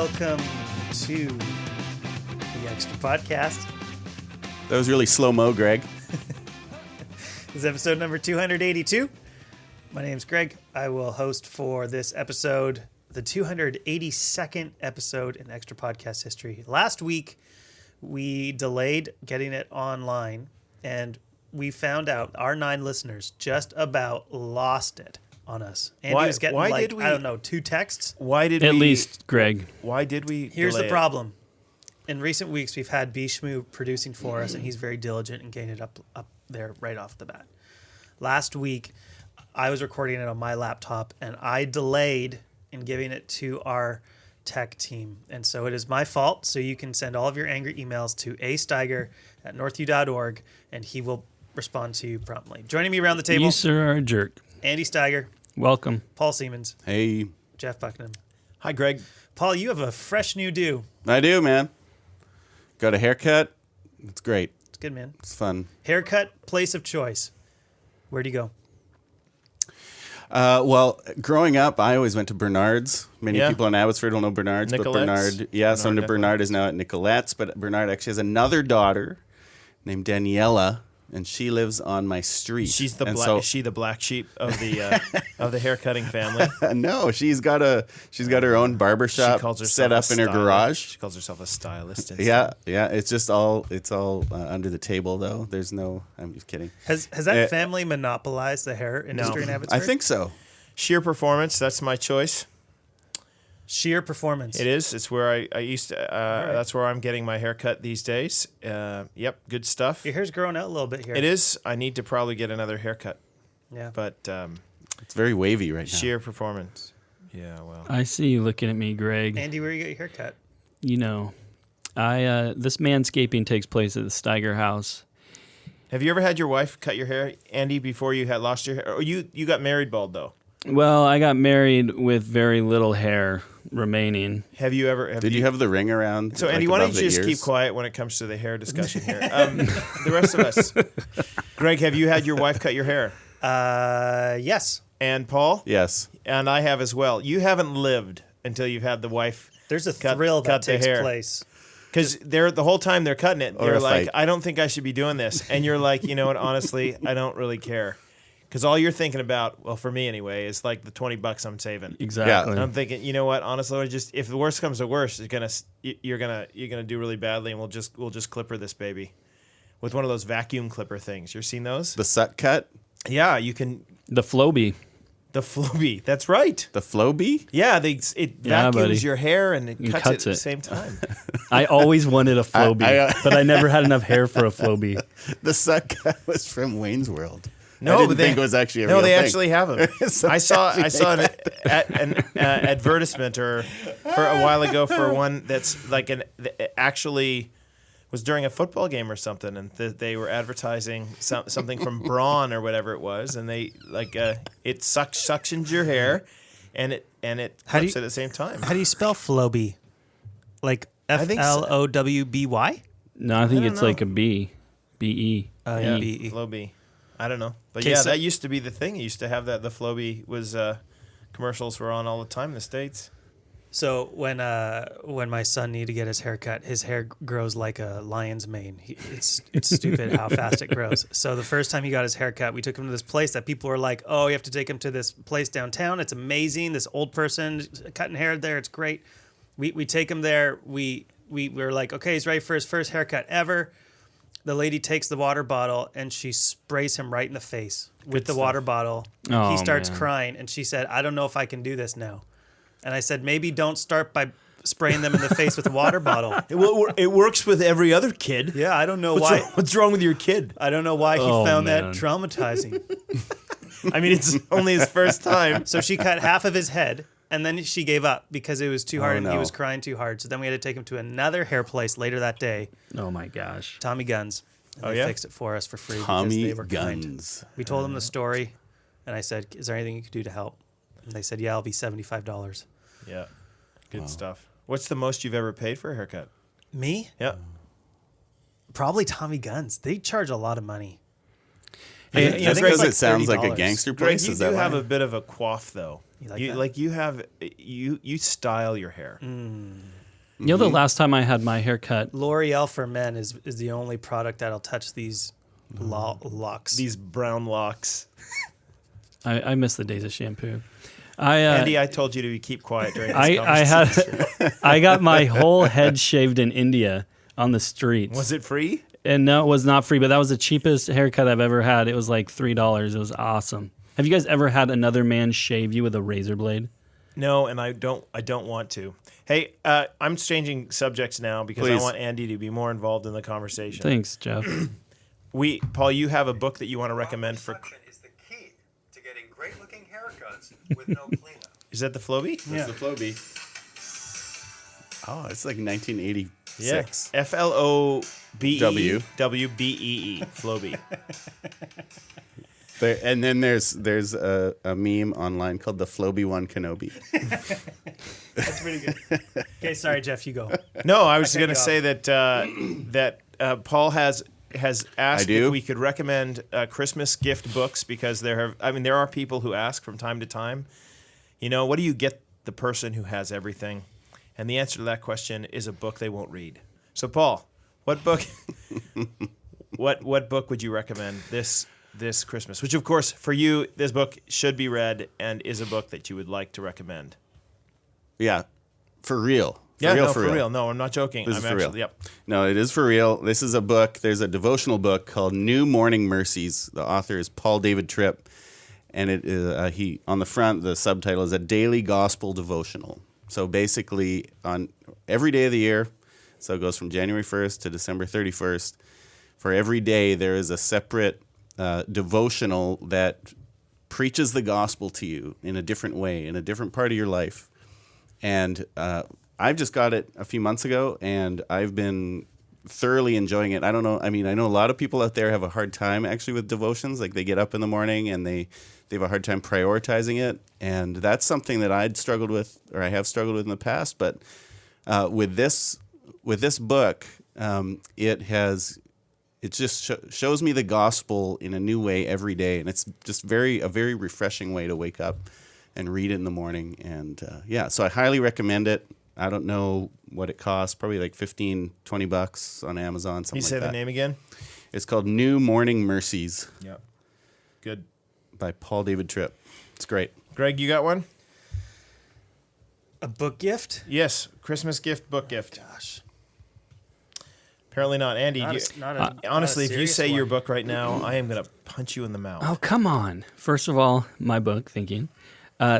Welcome to the Extra Podcast. That was really slow-mo, Greg. This is episode number 282. My name's Greg. I will host for this episode, the 282nd episode in Extra Podcast history. Last week, we delayed getting it online, and we found out our 9 listeners just about lost it on us. Andy was getting I don't know, 2 texts. At least, Greg. Why did we Here's delay the problem. In recent weeks, we've had Bishmu producing for us, and he's very diligent in getting it up there right off the bat. Last week, I was recording it on my laptop, and I delayed in giving it to our tech team. And so it is my fault. So you can send all of your angry emails to asteiger@northview.org, and he will respond to you promptly. Joining me around the table, You, sir, are a jerk. Andy Steiger, Welcome. Paul Siemens, Hey. Jeff Bucknam. Hi, Greg. Paul, you have a fresh new do. I do, man. Got a haircut. It's great. It's good, man. It's fun. Haircut, place of choice. Where'd you go? Well, growing up, I always went to Bernard's. Many Yeah. people in Abbotsford will know Bernard's, but Nicolette's? Bernard is now at Nicolette's, but Bernard actually has another daughter named Daniela, and she lives on my street. She's the And black. so- Is she the black sheep of the haircutting family? No, she's got her own barber shop set up in her garage. She calls herself a stylist. Yeah. It's all under the table though. There's no. I'm just kidding. Has that family monopolized the hair industry in Abbotsford? I think so. Sheer Performance. That's my choice. Sheer Performance. It is. It's where I used to. That's where I'm getting my haircut these days. Yep, good stuff. Your hair's growing out a little bit here. It is. I need to probably get another haircut, Yeah. but It's very wavy right now. Sheer Performance. Yeah, well. I see you looking at me, Greg. Andy, where you got your haircut? You know, this manscaping takes place at the Steiger house. Have you ever had your wife cut your hair, Andy, before you had lost your hair? Or you got married bald though? Well, I got married with very little hair remaining. Have you ever? Did you have the ring around? So, Andy, why don't you just keep quiet when it comes to the hair discussion here? The rest of us. Greg, have you had your wife cut your hair? Yes. And Paul? Yes. And I have as well. You haven't lived until you've had the wife There's a cut thrill that the takes hair. place. Because the whole time they're cutting it, Or they're a like, fight. I don't think I should be doing this. And you're like, you know what, honestly, I don't really care. Because all you're thinking about, well, for me anyway, is like the $20 I'm saving. Exactly. And I'm thinking, you know what? Honestly, if the worst comes to worst, you're gonna do really badly, and we'll just clipper this baby with one of those vacuum clipper things. You've seen those? The Sut cut? Yeah, you can. The Flowbee. The Flowbee. That's right. The Flowbee? Yeah, it Yeah, vacuums buddy. your hair and it cuts it at the it. same time. I always wanted a Flowbee, but I never had enough hair for a Flowbee. The Sut cut was from Wayne's World. No, I didn't but think it was actually a real no, they thing. actually have them. I saw an advertisement for a while ago for one that's like actually was during a football game or something, and they were advertising something from Braun or whatever it was, and they it suctions your hair, and it clips at the same time. How do you spell Flowbee? Like I think so. Flowby? No, I think don't it's know. like a B. B-E. Yeah, B-E. Flowbee. I don't know, but Okay, yeah, so- that used to be the thing. You used to have that. The Flowbee was commercials were on all the time in the States. So when my son needed to get his hair cut, his hair grows like a lion's mane. It's stupid how fast it grows. So the first time he got his hair cut, we took him to this place that people were like, oh, you have to take him to this place downtown. It's amazing. This old person cutting hair there. It's great. We take him there. We were like, okay, he's ready for his first haircut ever. The lady takes the water bottle and she sprays him right in the face with the water bottle. Oh, He starts man. crying and she said, I don't know if I can do this now. And I said, maybe don't start by spraying them in the face with a water bottle. It works with every other kid. Yeah, I don't know What's why. wrong, what's wrong with your kid? I don't know why he Oh, found man. that traumatizing. I mean, it's only his first time. So she cut half of his head, and then she gave up because it was too hard and he no. was crying too hard. So then we had to take him to another hair place later that day, Oh, my gosh. Tommy Guns. And Oh, they yeah? fixed it for us for free because Tommy they were kind. Guns. We told them the story, and I said, is there anything you could do to help? And they said, yeah, it'll be $75. Yeah, good stuff. What's the most you've ever paid for a haircut? Me? Yeah. Probably Tommy Guns. They charge a lot of money. Hey, I think Greg's because it sounds like a $30. gangster Greg, place. you Is do that have why? a bit of a coif, though. You like that? You style your hair. You know, the last time I had my hair cut, L'Oreal for Men is the only product that'll touch these locks. These brown locks. I miss the days of shampoo. Andy, I told you to keep quiet during this I conversation. I got my whole head shaved in India on the streets. Was it free? And no, it was not free, but that was the cheapest haircut I've ever had. It was like $3. It was awesome. Have you guys ever had another man shave you with a razor blade? No, and I don't want to. Hey, I'm changing subjects now because Please. I want Andy to be more involved in the conversation. Thanks, Jeff. Paul, you have a book that you want to recommend for. Is the key to getting great-looking haircuts with no cleanup. Is that the Flowbee? It's the Flowbee. Oh, it's like 1986. FLOBE WBEE Flowbee. And then there's a meme online called the Flowbee One Kenobi. That's pretty good. Okay, sorry, Jeff, you go. No, I was cut going to you say that Paul has asked do? if we could recommend Christmas gift books because there are people who ask from time to time, what do you get the person who has everything? And the answer to that question is a book they won't read. So, Paul, what book what book would you recommend this Christmas? Which, of course, for you, this book should be read and is a book that you would like to recommend. Yeah, for real. For real. No, I'm not joking. This is for real. Yep. No, it is for real. This is a book. There's a devotional book called New Morning Mercies. The author is Paul David Tripp, and it is he on the front. The subtitle is a daily gospel devotional. So basically, on every day of the year, so it goes from January 1st to December 31st. For every day, there is a separate devotional that preaches the gospel to you in a different way, in a different part of your life. And I've just got it a few months ago, and I've been thoroughly enjoying it. I don't know. I mean, I know a lot of people out there have a hard time actually with devotions. Like they get up in the morning and they have a hard time prioritizing it. And that's something that I'd struggled with, or I have struggled with in the past. But with this book, it just shows me the gospel in a new way every day, and it's just a very refreshing way to wake up and read it in the morning. And so I highly recommend it. I don't know what it costs, probably like $15-$20 on Amazon, something Can you like say that. the name again? It's called New Morning Mercies Yep. Good. by Paul David Tripp. It's great. Greg, you got one? A book gift? Yes. Christmas gift, book gift. Gosh. Apparently not. Andy, honestly, if you say your book right now, I am going to punch you in the mouth. Oh, come on. First of all, my book, thinking.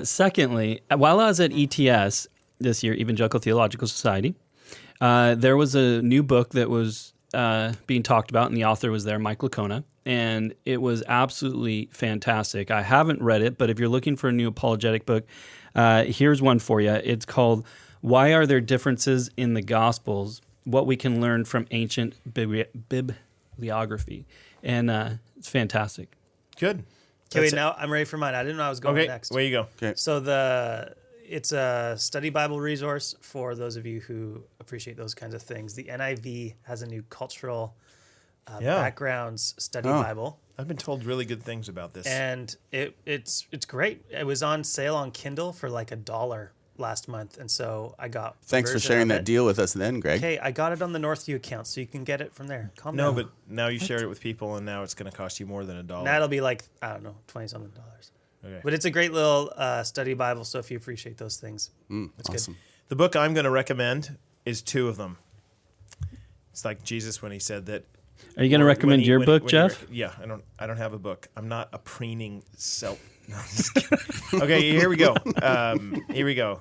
Secondly, while I was at ETS this year, Evangelical Theological Society, there was a new book that was being talked about, and the author was there, Mike Licona, and it was absolutely fantastic. I haven't read it, but if you're looking for a new apologetic book, here's one for you. It's called Why Are There Differences in the Gospels? What We Can Learn from Ancient Bibliography. And it's fantastic. Good. Okay, wait, now I'm ready for mine. I didn't know I was going next. Where you go? Okay. So it's a study Bible resource for those of you who appreciate those kinds of things. The NIV has a new cultural backgrounds study Bible. I've been told really good things about this. And it's great. It was on sale on Kindle for like $1 last month, and so I got. Thanks for sharing that deal with us then, Greg. Okay, I got it on the Northview account, so you can get it from there. Calm No, down. but now you shared it with people, and now it's going to cost you more than $1. That'll be like, I don't know, $20-something. Okay. But it's a great little study Bible, so if you appreciate those things, it's Awesome. good. The book I'm going to recommend is two of them. It's like Jesus when he said that. Are you going to recommend your book, Jeff? Yeah, I don't have a book. I'm not a preening self. No, I'm just kidding. Okay, here we go.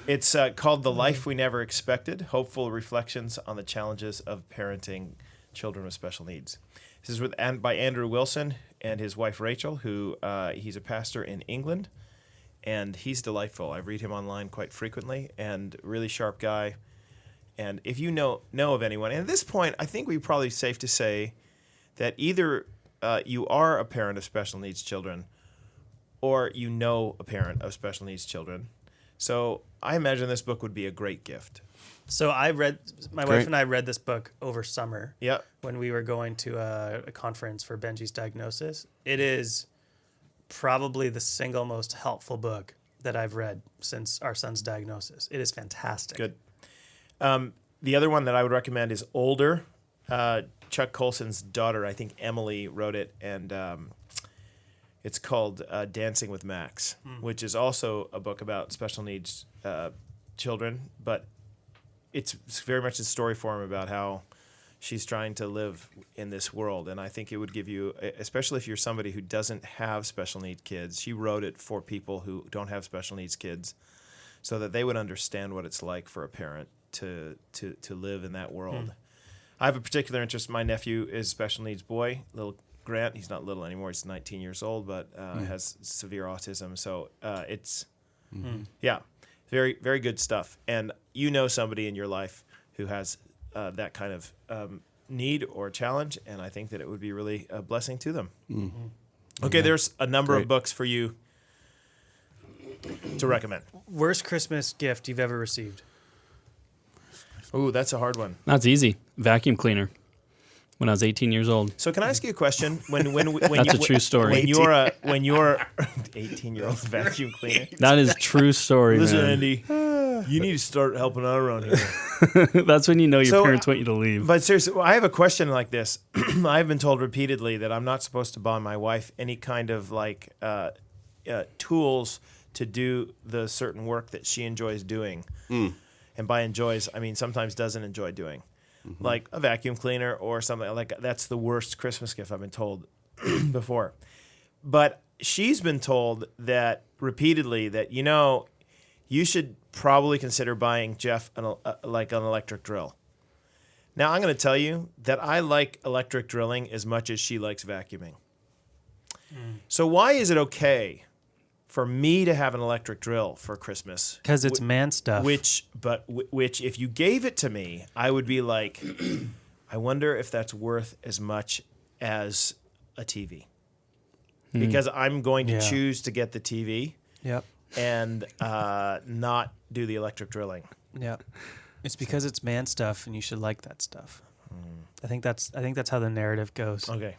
It's called The Life We Never Expected, Hopeful Reflections on the Challenges of Parenting Children with Special Needs. This is by Andrew Wilson and his wife Rachel, who he's a pastor in England, and he's delightful. I read him online quite frequently, and really sharp guy. And if you know of anyone, and at this point, I think we're probably safe to say that either you are a parent of special needs children or you know a parent of special needs children. So I imagine this book would be a great gift. So my wife Great. and I read this book over summer. Yep. When we were going to a conference for Benji's diagnosis. It is probably the single most helpful book that I've read since our son's diagnosis. It is fantastic. Good. The other one that I would recommend is Older. Chuck Colson's daughter, I think Emily, wrote it, and it's called Dancing with Max, which is also a book about special needs children, but it's very much a story form about how she's trying to live in this world. And I think it would give you, especially if you're somebody who doesn't have special needs kids, she wrote it for people who don't have special needs kids so that they would understand what it's like for a parent to live in that world. I have a particular interest. My nephew is a special needs boy, little Grant. He's not little anymore. He's 19 years old, but has severe autism. So it's, very, very good stuff. And you know somebody in your life who has that kind of need or challenge, and I think that it would be really a blessing to them. Okay, there's a number of books for you to recommend. Worst Christmas gift you've ever received? Ooh, that's a hard one. That's easy. Vacuum cleaner. When I was 18 years old. So can I ask you a question? When That's a true story. When you're 18-year-old vacuum cleaner. That is true story, Listen, man. Andy, you need to start helping out around here. That's when you know your So, parents want you to leave. But seriously, I have a question like this. I've been told repeatedly that I'm not supposed to buy my wife any kind of like tools to do the certain work that she enjoys doing. And by enjoys, I mean sometimes doesn't enjoy doing. Like a vacuum cleaner or something like that's the worst Christmas gift I've been told before. But she's been told that repeatedly that, you should probably consider buying Jeff an electric drill. Now, I'm going to tell you that I like electric drilling as much as she likes vacuuming. So why is it okay for me to have an electric drill for Christmas? Because it's man stuff. Which if you gave it to me, I would be like, I wonder if that's worth as much as a TV. Because I'm going to choose to get the TV Yep. and not do the electric drilling. Yep. It's because it's man stuff, and you should like that stuff. I think that's how the narrative goes. Okay.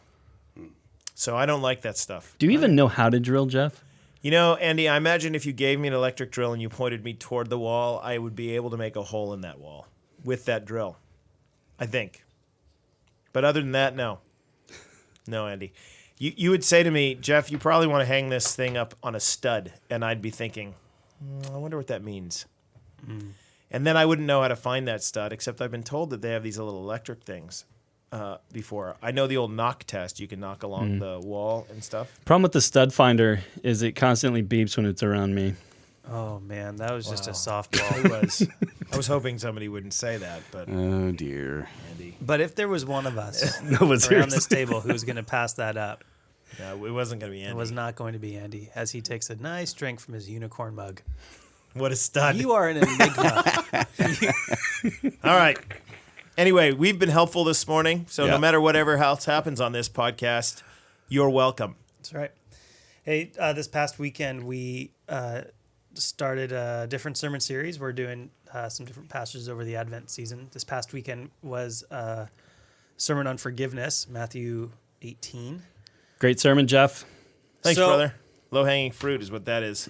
So I don't like that stuff. Do you even know how to drill, Jeff? Andy, I imagine if you gave me an electric drill and you pointed me toward the wall, I would be able to make a hole in that wall with that drill. I think. But other than that, no. No, Andy. You would say to me, Jeff, you probably want to hang this thing up on a stud. And I'd be thinking, I wonder what that means. And then I wouldn't know how to find that stud, except I've been told that they have these little electric things before. I know the old knock test. You can knock along the wall and stuff. Problem with the stud finder is it constantly beeps when it's around me. Oh man, that was just a softball. It was. I was hoping somebody wouldn't say that, but Oh dear. Andy, But if there was one of us No, but around seriously. this table who was going to pass that up, no, it wasn't going to be Andy. it was not going to be Andy, as he takes a nice drink from his unicorn mug. What a stud. You are an enigma. All right. Anyway, we've been helpful this morning, so Yeah. no matter whatever else happens on this podcast, you're welcome. That's right. Hey, this past weekend we started a different sermon series. We're doing some different passages over the Advent season. This past weekend was a sermon on forgiveness, Matthew 18. Great sermon, Jeff. Thanks, So- brother. Low-hanging fruit is what that is.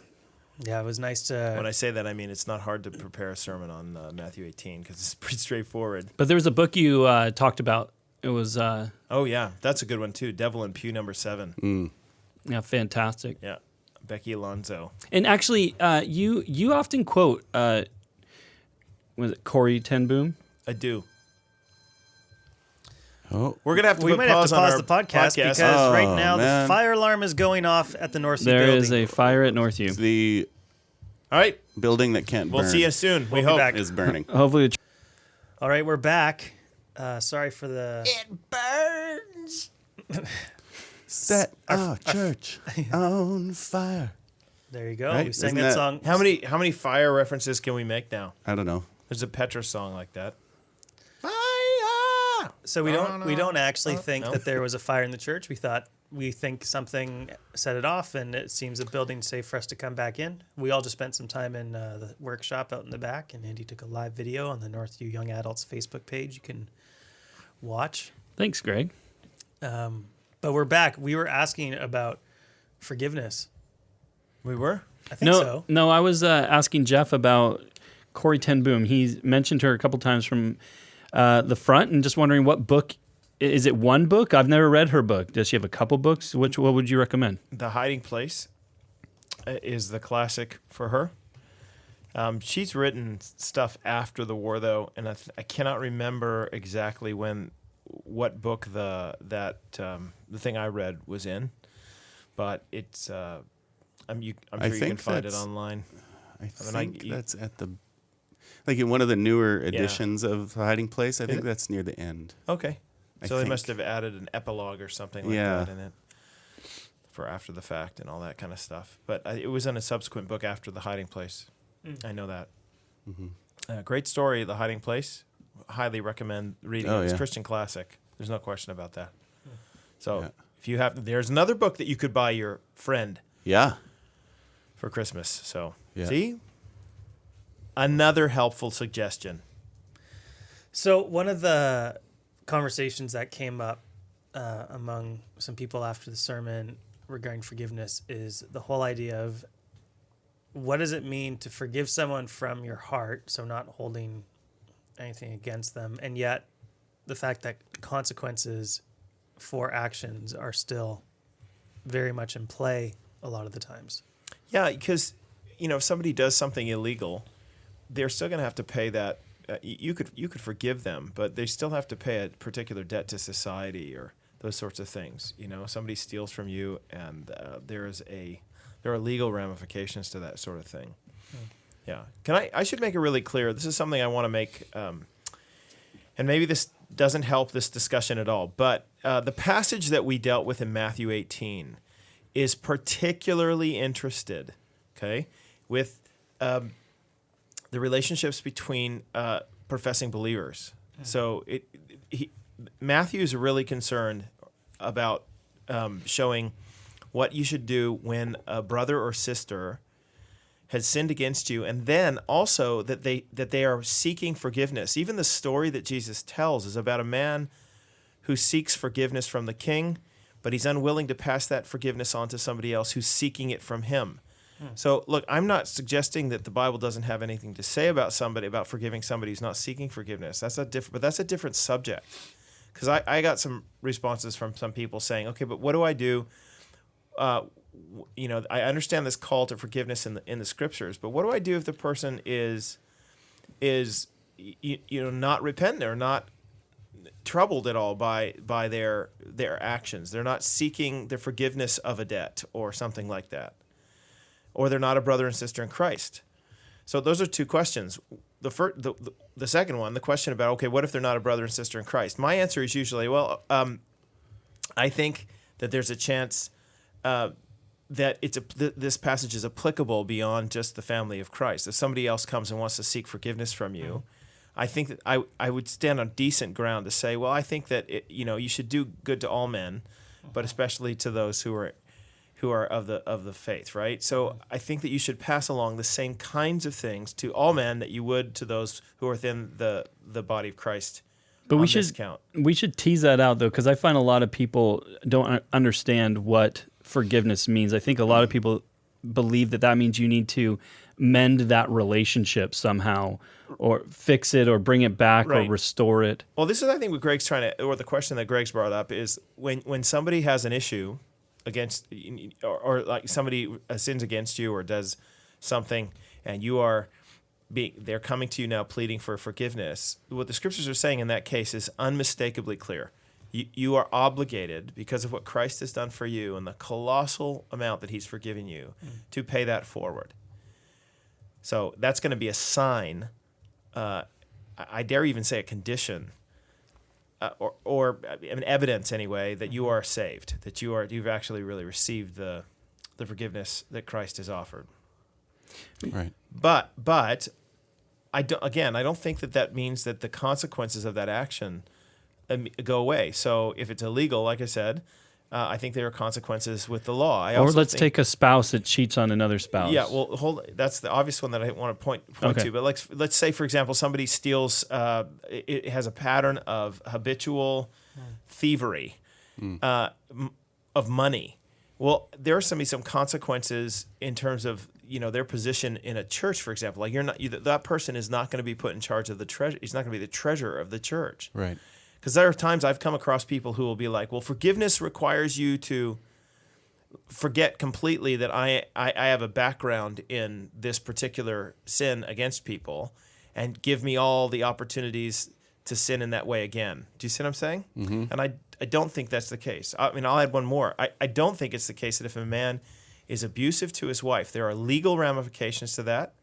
Yeah, it was nice to. When I say that, I mean it's not hard to prepare a sermon on Matthew 18 because it's pretty straightforward. But there was a book you talked about. It was Oh, yeah. That's a good one, too. Devil in Pew number 7. fantastic. Yeah. Becky Alonzo. And actually, you often quote, was it Corrie ten Boom? I do. Oh, We're going to have to we put might have to on pause our the podcast because Oh, right now man. the fire alarm is going off at the North Sea There building. is a fire at Northview. the All right. building that can't We'll burn see you soon. We We'll be hope. back. is burning. Hopefully, the All right, we're back. Sorry for the. It burns. Set our church on fire. There you go. Right? We sang Isn't that that- song. How many fire references can we make now? I don't know. There's a Petra song like that. Fire! So we don't actually think no. that there was a fire in the church. We thought we think something set it off, and it seems a building safe for us to come back in. We all just spent some time in the workshop out in the back, and Andy took a live video on the Northview Young Adults Facebook page. You can watch. Thanks, Greg. But we're back. We were asking about forgiveness. We were? I think so. No, I was asking Jeff about Corrie ten Boom. He mentioned her a couple times from the front, and just wondering what book. Is it one book? I've never read her book. Does she have a couple books? What would you recommend? The Hiding Place is the classic for her. She's written stuff after the war, though, and I cannot remember exactly what book the thing I read was in, but it's I'm sure you can find it online. I think that's at in one of the newer editions of Hiding Place. I think that's near the end. Okay. So they must have added an epilogue or something like that in it for after the fact and all that kind of stuff. But it was in a subsequent book after The Hiding Place. I know that. Mm-hmm. Great story, The Hiding Place. Highly recommend reading it. It's a Christian classic. There's no question about that. So if you there's another book that you could buy your friend. Yeah. For Christmas. So see, another helpful suggestion. So one of the conversations that came up among some people after the sermon regarding forgiveness is the whole idea of what does it mean to forgive someone from your heart, so not holding anything against them, and yet the fact that consequences for actions are still very much in play a lot of the times. Yeah, because if somebody does something illegal, they're still going to have to pay that. You could forgive them, but they still have to pay a particular debt to society or those sorts of things. Somebody steals from you, and there are legal ramifications to that sort of thing. Yeah. I should make it really clear. This is something I want to make, and maybe this doesn't help this discussion at all. But the passage that we dealt with in Matthew 18 is particularly interested, with the relationships between professing believers. So Matthew is really concerned about showing what you should do when a brother or sister has sinned against you, and then also that they are seeking forgiveness. Even the story that Jesus tells is about a man who seeks forgiveness from the king, but he's unwilling to pass that forgiveness on to somebody else who's seeking it from him. So, look, I'm not suggesting that the Bible doesn't have anything to say about forgiving somebody who's not seeking forgiveness. But that's a different subject. Because I got some responses from some people saying, okay, but what do I do? I understand this call to forgiveness in the scriptures, but what do I do if the person is not repentant or not troubled at all by their actions? They're not seeking the forgiveness of a debt or something like that. Or they're not a brother and sister in Christ. So those are two questions. The second one, the question about, okay, what if they're not a brother and sister in Christ? My answer is usually, I think that there's a chance that this passage is applicable beyond just the family of Christ. If somebody else comes and wants to seek forgiveness from you, I think that I would stand on decent ground to say, well, I think that you should do good to all men, but especially to those who are of the faith, right? So I think that you should pass along the same kinds of things to all men that you would to those who are within the body of Christ. But we should tease that out, though, because I find a lot of people don't understand what forgiveness means. I think a lot of people believe that means you need to mend that relationship somehow, or fix it, or bring it back, or restore it. Well, this is, I think, what Greg's or the question that Greg's brought up is when somebody has an issue against, or like somebody sins against you or does something, and they're coming to you now pleading for forgiveness. What the scriptures are saying in that case is unmistakably clear. You are obligated, because of what Christ has done for you and the colossal amount that he's forgiven you, to pay that forward. So that's going to be a sign, I dare even say a condition, or an evidence anyway, that you are saved, that you've actually really received the forgiveness that Christ has offered. Right. But I don't think that means that the consequences of that action go away. So if it's illegal, like I said, I think there are consequences with the law. Or let's take a spouse that cheats on another spouse. Yeah, well, that's the obvious one that I want to point Okay. to. But let's say, for example, somebody steals. It has a pattern of habitual thievery of money. Well, there are some consequences in terms of their position in a church, for example. Like that person is not going to be put in charge of the treasure. He's not going to be the treasurer of the church. Right. Because there are times I've come across people who will be like, well, forgiveness requires you to forget completely that I have a background in this particular sin against people and give me all the opportunities to sin in that way again. Do you see what I'm saying? Mm-hmm. And I don't think that's the case. I mean, I'll add one more. I don't think it's the case that if a man is abusive to his wife, there are legal ramifications to that,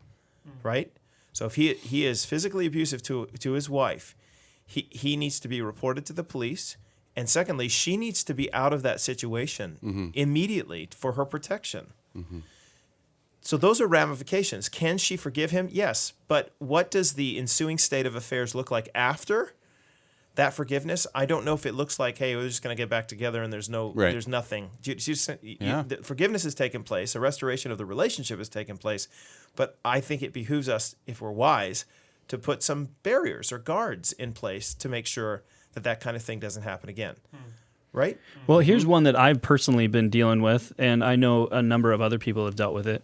right? So if he is physically abusive to his wife, he needs to be reported to the police. And secondly, she needs to be out of that situation immediately for her protection. Mm-hmm. So those are ramifications. Can she forgive him? Yes. But what does the ensuing state of affairs look like after that forgiveness? I don't know if it looks like, hey, we're just going to get back together and there's nothing. The forgiveness has taken place. A restoration of the relationship has taken place. But I think it behooves us, if we're wise, to put some barriers or guards in place to make sure that kind of thing doesn't happen again. Right? Well, here's one that I've personally been dealing with, and I know a number of other people have dealt with it,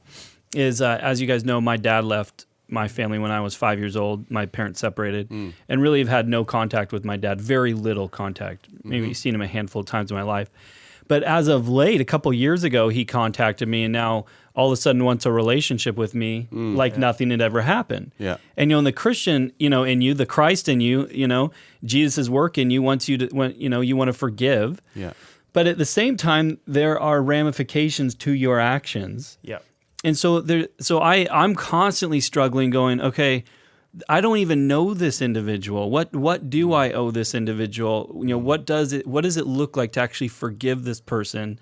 is, as you guys know, my dad left my family when I was 5 years old. My parents separated, and really have had no contact with my dad, very little contact. Maybe seen him a handful of times in my life. But as of late, a couple years ago, he contacted me, and now all of a sudden wants a relationship with me like nothing had ever happened. Yeah. And in the Christian, in you, the Christ in you, Jesus' work in you wants you to, you want to forgive. Yeah. But at the same time, there are ramifications to your actions. Yeah. And so I'm constantly struggling, going, okay, I don't even know this individual. What do I owe this individual? What does it look like to actually forgive this person?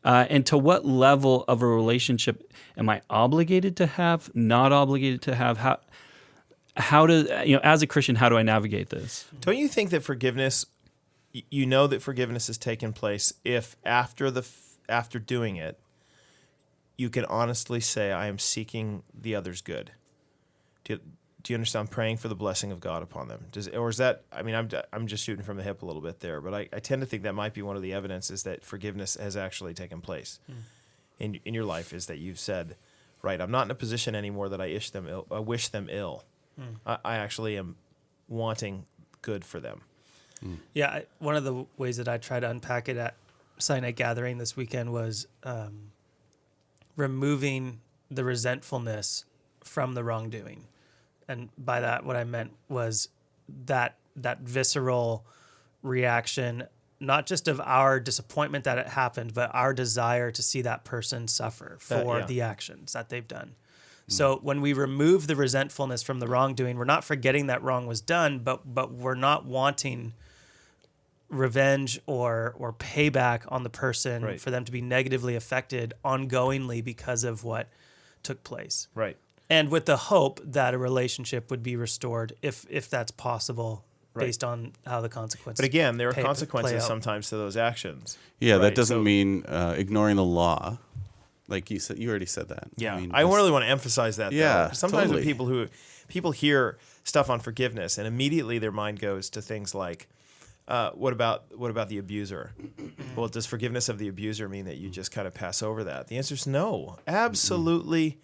And to what level of a relationship am I obligated to have? Not obligated to have? How does as a Christian, how do I navigate this? Don't you think that forgiveness? That forgiveness has taken place if after doing it, you can honestly say, I am seeking the other's good. Do you understand? I'm praying for the blessing of God upon them. Or is that? I mean, I'm just shooting from the hip a little bit there, but I tend to think that might be one of the evidences that forgiveness has actually taken place in your life. Is that you've said, right? I'm not in a position anymore that I wish them ill. I actually am wanting good for them. Yeah, one of the ways that I tried to unpack it at Sinai Gathering this weekend was removing the resentfulness from the wrongdoing. And by that, what I meant was that visceral reaction, not just of our disappointment that it happened, but our desire to see that person suffer for the actions that they've done. So when we remove the resentfulness from the wrongdoing, we're not forgetting that wrong was done, but we're not wanting revenge or payback on the person for them to be negatively affected ongoingly because of what took place. Right. And with the hope that a relationship would be restored if that's possible based on how the consequences. But again, there are play consequences out. sometimes to those actions. Yeah, right? that doesn't mean ignoring the law. Like you said, you already said that. Yeah, I really want to emphasize that. Yeah, though. Sometimes totally. when people hear stuff on forgiveness, and immediately their mind goes to things like, "What about the abuser? Well, does forgiveness of the abuser mean that you just kind of pass over that?" The answer is no, absolutely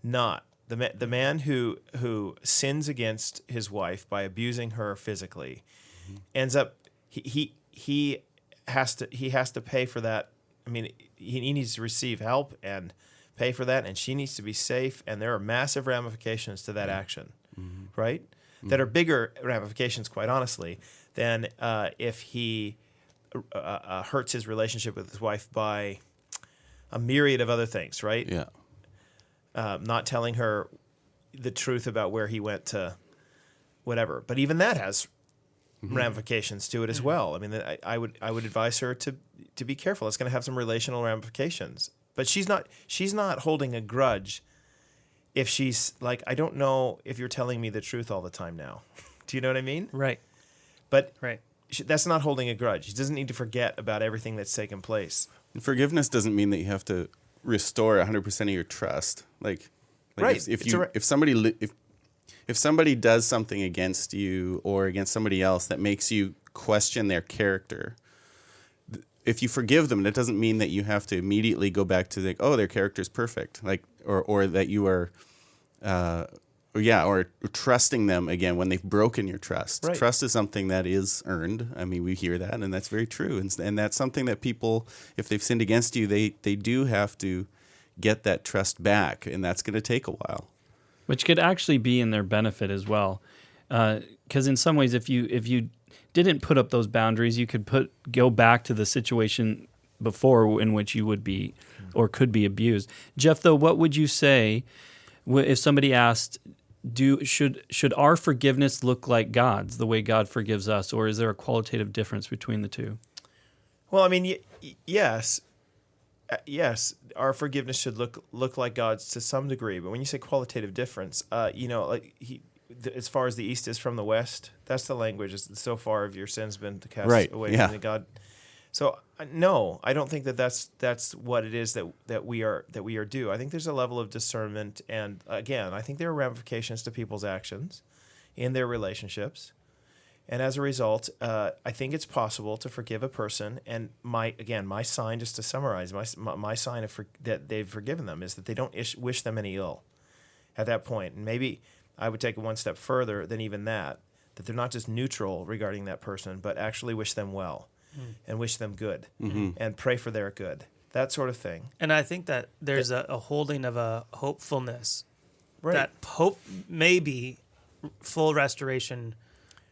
not. The man who sins against his wife by abusing her physically ends up he has to pay for that. I mean, he needs to receive help and pay for that, and she needs to be safe. And there are massive ramifications to that action, right? That are bigger ramifications, quite honestly, than if he hurts his relationship with his wife by a myriad of other things, right? Yeah. Not telling her the truth about where he went to whatever. But even that has ramifications to it as well. I mean, I would advise her to be careful. It's going to have some relational ramifications. But she's not holding a grudge if she's like, I don't know if you're telling me the truth all the time now. Do you know what I mean? Right. But Right. that's not holding a grudge. He doesn't need to forget about everything that's taken place. And forgiveness doesn't mean that you have to restore 100% of your trust. Like Right. if somebody does something against you or against somebody else that makes you question their character, if you forgive them, that doesn't mean that you have to immediately go back to like, oh, their character's perfect, like, or that you are, or trusting them again when they've broken your trust. Right. Trust is something that is earned. I mean, we hear that, and that's very true. And that's something that people, if they've sinned against you, they do have to get that trust back, and that's going to take a while. Which could actually be in their benefit as well, because in some ways, if you didn't put up those boundaries, you could go back to the situation before in which you would be or could be abused. Jeff, though, what would you say if somebody asked, should our forgiveness look like God's, the way God forgives us, or is there a qualitative difference between the two? Well, I mean, yes. Yes, our forgiveness should look like God's to some degree. But when you say qualitative difference, as far as the east is from the west, that's the language. Is so far have your sins been cast away from the God. So no, I don't think that's what it is that we are due. I think there's a level of discernment, and again, I think there are ramifications to people's actions in their relationships. And as a result, I think it's possible to forgive a person. And my sign, just to summarize, my sign that they've forgiven them is that they don't wish them any ill at that point. And maybe I would take it one step further than even that they're not just neutral regarding that person, but actually wish them well and wish them good and pray for their good, that sort of thing. And I think that there's a holding of a hopefulness Right. that maybe full restoration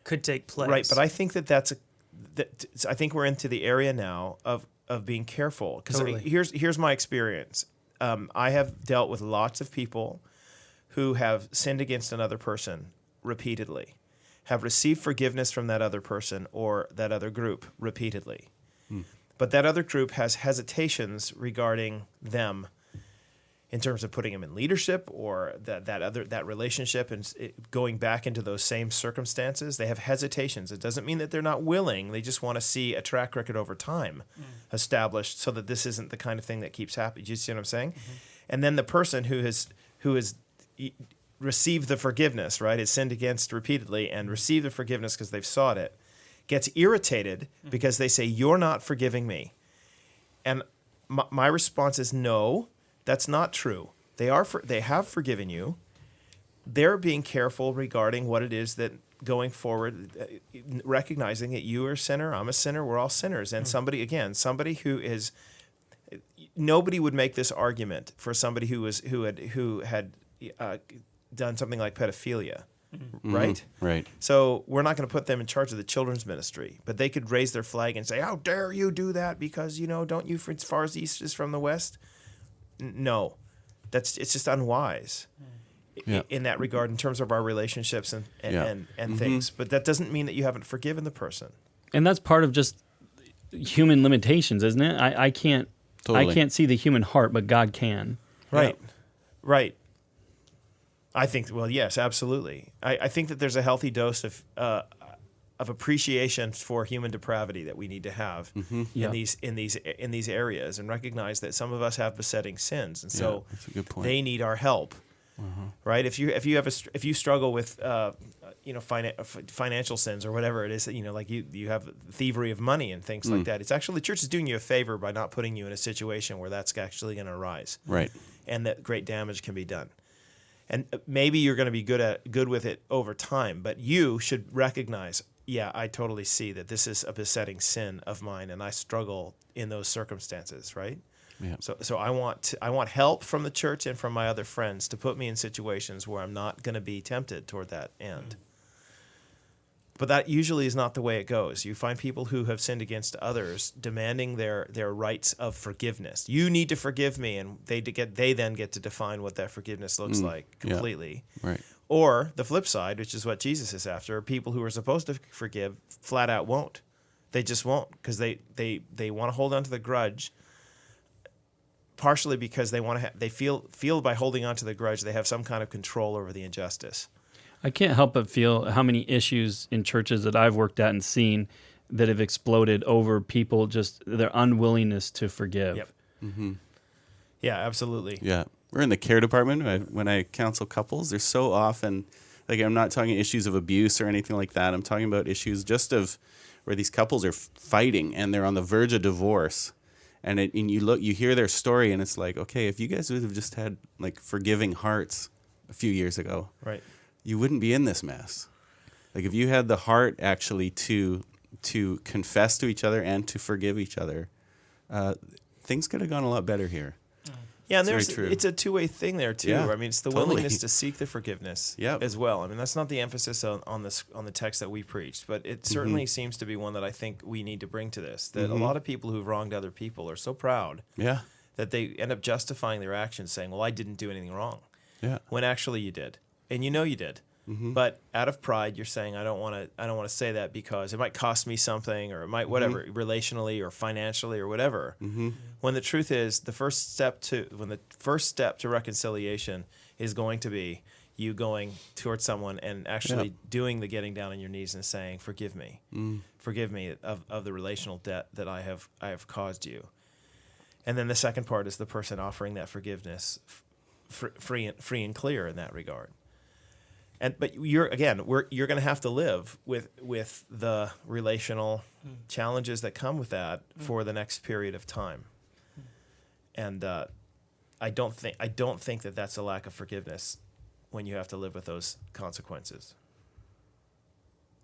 could take place. Right, but I think I think we're into the area now of being careful. Because Totally. here's my experience. I have dealt with lots of people who have sinned against another person repeatedly, have received forgiveness from that other person or that other group repeatedly. But that other group has hesitations regarding them in terms of putting them in leadership or that relationship and going back into those same circumstances. They have hesitations. It doesn't mean that they're not willing. They just want to see a track record over time established so that this isn't the kind of thing that keeps happening. Do you see what I'm saying? And then the person who has received the forgiveness, right, has sinned against repeatedly and received the forgiveness because they've sought it, gets irritated because they say, "You're not forgiving me." And my response is no. That's not true. They have forgiven you. They're being careful regarding what it is that going forward, recognizing that you are a sinner, I'm a sinner, we're all sinners. And somebody who is, nobody would make this argument for somebody who had done something like pedophilia, right? Right. So we're not going to put them in charge of the children's ministry, but they could raise their flag and say, "How dare you do that? Because don't you, as far as the east is from the west." No, it's just unwise in that regard in terms of our relationships and things. But that doesn't mean that you haven't forgiven the person. And that's part of just human limitations, isn't it? I can't see the human heart, but God can. Right, right. I think. Well, yes, absolutely. I think that there's a healthy dose of appreciation for human depravity that we need to have in these areas, and recognize that some of us have besetting sins, and so that's a good point. they need our help. Right? If you struggle with financial sins or whatever it is that like you have thievery of money and things like that, it's actually the church is doing you a favor by not putting you in a situation where that's actually going to arise, Right. and that great damage can be done. And maybe you're going to be good with it over time, but you should recognize, I totally see that this is a besetting sin of mine, and I struggle in those circumstances, right? Yeah. So I want help from the church and from my other friends to put me in situations where I'm not going to be tempted toward that end. But that usually is not the way it goes. You find people who have sinned against others demanding their rights of forgiveness. You need to forgive me, and they then get to define what that forgiveness looks like completely. Yeah. Right. Or the flip side, which is what Jesus is after, people who are supposed to forgive flat out won't. They just won't, because they want to hold on to the grudge, partially because they feel by holding on to the grudge they have some kind of control over the injustice. I can't help but feel how many issues in churches that I've worked at and seen that have exploded over people just their unwillingness to forgive. Yep. Yeah, absolutely. Yeah. We're in the care department. When I counsel couples, there's so often, like, I'm not talking issues of abuse or anything like that. I'm talking about issues just of where these couples are fighting and they're on the verge of divorce. And you hear their story and it's like, okay, if you guys would have just had like forgiving hearts a few years ago, Right. you wouldn't be in this mess. Like if you had the heart actually to confess to each other and to forgive each other, things could have gone a lot better here. Yeah, and It's very true. it's a two-way thing there too. Yeah, I mean, it's the totally. willingness to seek the forgiveness as well. I mean, that's not the emphasis on the text that we preached, but it certainly seems to be one that I think we need to bring to this. That a lot of people who've wronged other people are so proud Yeah. that they end up justifying their actions, saying, "Well, I didn't do anything wrong," Yeah. when actually you did, and you know you did. But out of pride, you're saying, "I don't want to say that because it might cost me something, or it might whatever, relationally or financially or whatever." When the truth is, the first step to reconciliation is going to be you going towards someone and actually doing the getting down on your knees and saying, "Forgive me, forgive me of the relational debt that I have caused you." And then the second part is the person offering that forgiveness, free and clear in that regard. But you're going to have to live with the relational challenges that come with that for the next period of time. And I don't think that that's a lack of forgiveness when you have to live with those consequences.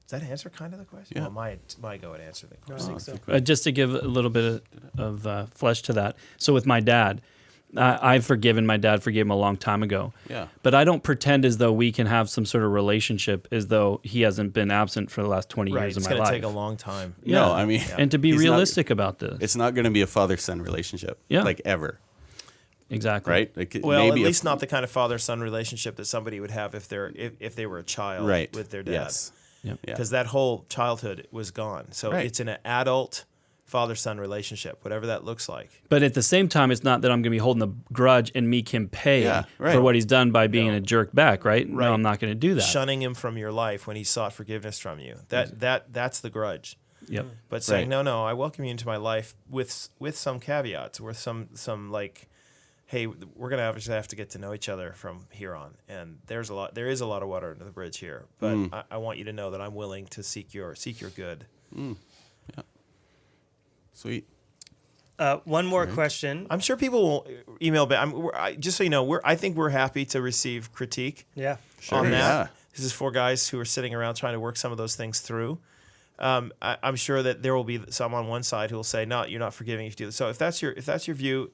Does that answer kind of the question? Yeah. Well, my go at answer the I question. think so. Just to give a little bit of flesh to that. So with my dad, I've forgiven my dad, forgave him a long time ago. Yeah. But I don't pretend as though we can have some sort of relationship as though he hasn't been absent for the last 20 Right, years of it's my going to life. take a long time. No, I mean, And to be he's not- realistic about this. it's not going to be a father-son relationship. Yeah. Like ever. Exactly. Right? Like Well, maybe at least not the kind of father-son relationship that somebody would have if they were a child right. with their dad. Yes. Yep. Yeah. Because that whole childhood was gone. So Right. it's an adult father-son relationship, whatever that looks like. But at the same time, it's not that I'm going to be holding a grudge and make him pay Yeah, right. for what he's done by being No. a jerk back, right? Right. No, I'm not going to do that. Shunning him from your life when he sought forgiveness from you. That's the grudge. Yep. But saying, Right. no, I welcome you into my life with some caveats, with some like, hey, we're gonna obviously have to get to know each other from here on, and there is a lot of water under the bridge here. But I want you to know that I'm willing to seek your good. Sweet. One more question. I'm sure people will email back. Just so you know, I think we're happy to receive critique Yeah. Sure. on that. Yeah. This is for guys who are sitting around trying to work some of those things through. I'm sure that there will be some on one side who will say, "No, you're not forgiving if you do this." So if that's your view,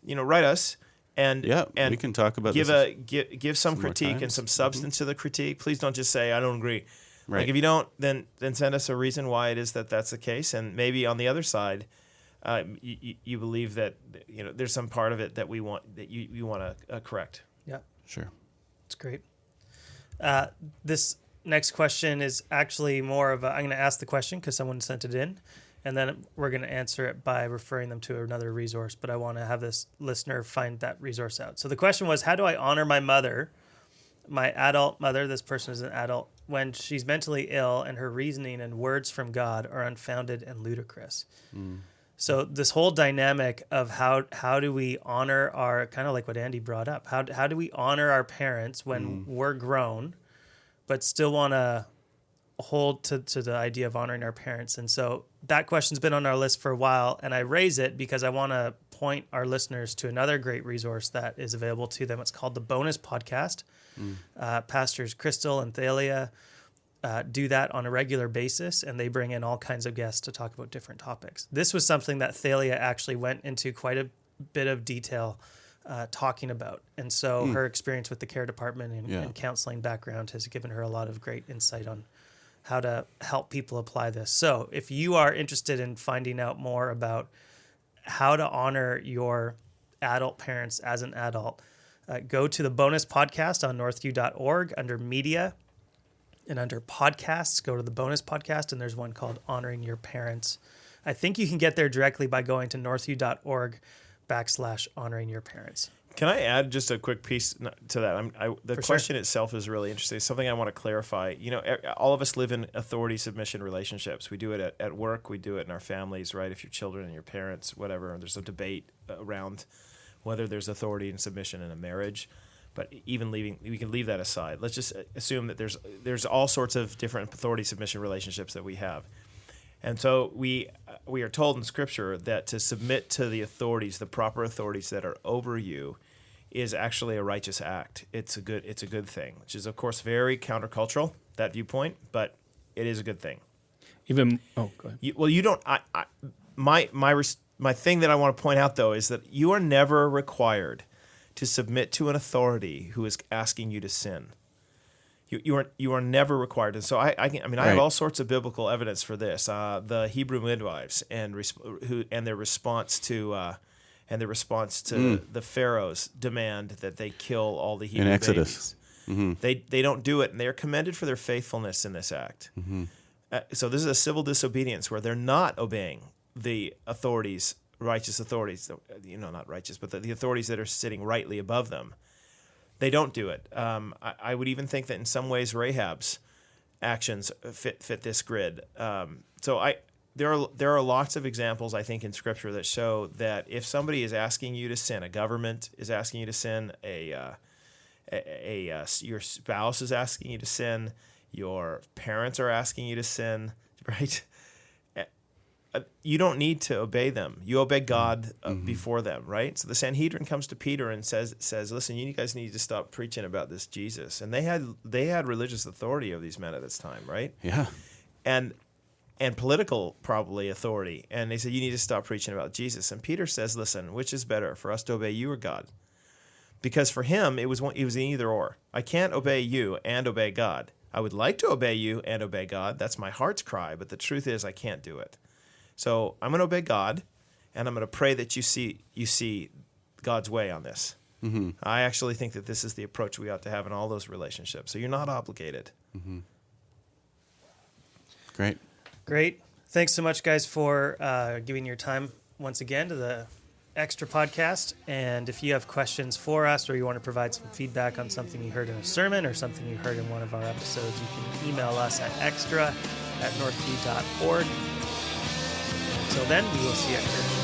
write us and We can talk about give this. give some some more critique and times. some substance to the critique. Please don't just say I don't agree. Right. Like if you don't, then send us a reason why it is that's the case, and maybe on the other side, you believe that there's some part of it that we want that you want to correct. Yeah. Sure. It's great. This next question is actually more of I'm going to ask the question because someone sent it in, and then we're going to answer it by referring them to another resource. But I want to have this listener find that resource out. So the question was, how do I honor my mother, my adult mother, this person is an adult, when she's mentally ill and her reasoning and words from God are unfounded and ludicrous? So this whole dynamic of how do we honor our, kind of like what Andy brought up, how do we honor our parents when we're grown, but still want to hold to the idea of honoring our parents? And so that question's been on our list for a while, and I raise it because I want to point our listeners to another great resource that is available to them. It's called the Bonus Podcast. Pastors Crystal and Thalia do that on a regular basis, and they bring in all kinds of guests to talk about different topics. This was something that Thalia actually went into quite a bit of detail talking about. And so her experience with the care department and counseling background has given her a lot of great insight on how to help people apply this. So if you are interested in finding out more about how to honor your adult parents as an adult, go to the Bonus Podcast on northview.org under media, and under podcasts, go to the Bonus Podcast, and there's one called Honoring Your Parents. I think you can get there directly by going to northview.org/honoring your parents. Can I add just a quick piece to that? The For question itself is really interesting. It's something I want to clarify. You know, all of us live in authority submission relationships. We do it at work. We do it in our families, right? If your children and your parents, whatever. And there's a debate around whether there's authority and submission in a marriage. But even we can leave that aside. Let's just assume that there's all sorts of different authority submission relationships that we have. And so we are told in Scripture that to submit to the authorities, the proper authorities that are over you, is actually a righteous act. It's a good thing, which is of course very countercultural, that viewpoint, but it is a good thing. Go ahead. You don't. My thing that I want to point out though is that you are never required to submit to an authority who is asking you to sin. You are never required, and so I have all sorts of biblical evidence for this. The Hebrew midwives and their response to the Pharaoh's demand that they kill all the Hebrew in Exodus. babies. They don't do it, and they are commended for their faithfulness in this act. So this is a civil disobedience where they're not obeying the authorities, righteous authorities. Not righteous, but the authorities that are sitting rightly above them. They don't do it. I would even think that in some ways Rahab's actions fit this grid. There are lots of examples, I think, in Scripture that show that if somebody is asking you to sin, a government is asking you to sin, your spouse is asking you to sin, your parents are asking you to sin, right? You don't need to obey them. You obey God before them, right? So the Sanhedrin comes to Peter and says, "Listen, you guys need to stop preaching about this Jesus." And they had religious authority over these men at this time, right? Yeah. And political probably authority. And they said, "You need to stop preaching about Jesus." And Peter says, "Listen, which is better, for us to obey you or God?" Because for him, it was an either or. I can't obey you and obey God. I would like to obey you and obey God. That's my heart's cry. But the truth is, I can't do it. So I'm going to obey God, and I'm going to pray that you see God's way on this. I actually think that this is the approach we ought to have in all those relationships. So you're not obligated. Great. Thanks so much, guys, for giving your time once again to the Extra podcast. And if you have questions for us or you want to provide some feedback on something you heard in a sermon or something you heard in one of our episodes, you can email us at extra@northview.org. Until then, we will see you at church.